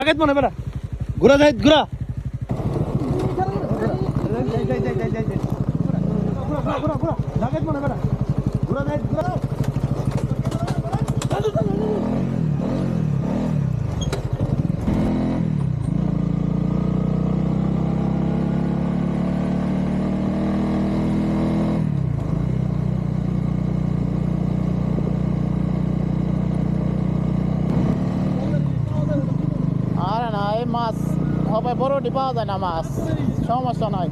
ডাকাত মনে বেড়া ঘুরা যাই ঘুরা ডাকাত মনে বেড়া ঘুরা যাই ঘুরা আরে না এই মাছ হবে বড়টি পাওয়া যায় না মাছ সমস্যা নাই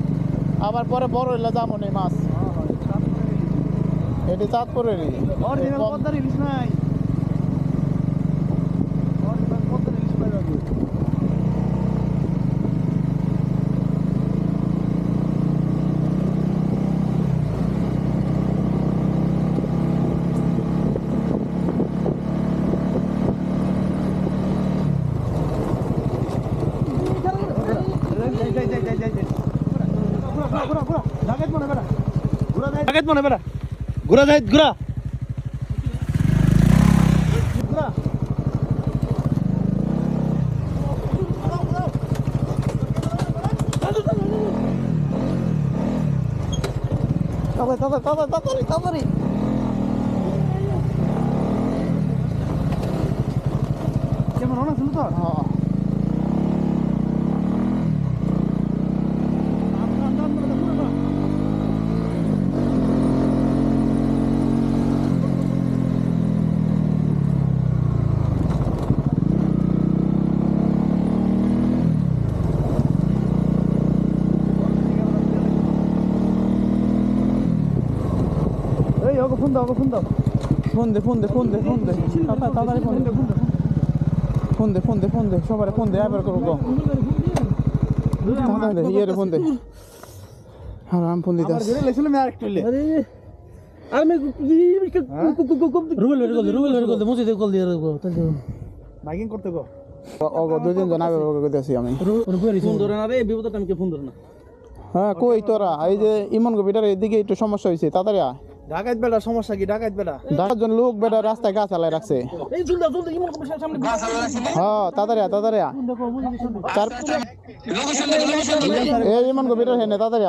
আবার পরে বড় হইলে যাবো নি মাছ এটি চাঁদপুরেরই পদ্মার ইলিশ নাই পদ্মার ইলিশ পাই যাবে ডাকাত মনে বেড়া ঘুরা যাই ঘুরা তাড়াতাড়ি কেমন অনেক ছিল তো ফোন দাও তাড়াতাড়ি ফোন দে সবাই ফোন দে এবার করবো ইয়ে ফোন দে আর আমি ফোন দিতে বাইকিং করতে গো দুদিন জন করতেছি আমি ফোন ধরে না হ্যাঁ কই তোরা এই যে ইমন গো এদিকে একটু সমস্যা হয়েছে তাড়াতাড়ি ডাকাত বেড়া সমস্যা কি ডাকাত বেড়া 10 জন লোক বেটা রাস্তায় গাছ আলাই রাখছে হ্যাঁ তাড়াতাড়ি এই ইমন গো বেটার হেনে তাড়াতাড়ি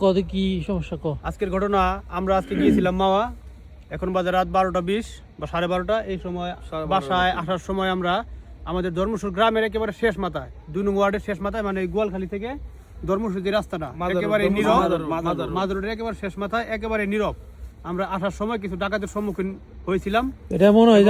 ওকে কি সমস্যা কো আজকের ঘটনা আমরা আজকে গিয়েছিলাম মাওয়া এখন বাজে রাত 12:20 বা 12:30 এই সময় বাসায় আসার সময় আমরা আমাদের ধর্মসুর গ্রামের একেবারে শেষ মাথায় 2 নং ওয়ার্ডের শেষ মাথায় মানে গোয়ালখালী থেকে ধর্মসুর যে রাস্তাটা একেবারে নীরব মাদারের একেবারে শেষ মাথায় একেবারে নীরব আমরা আসার সময় কিছু ডাকাতের সম্মুখীন হয়েছিলাম এটা মনে হয়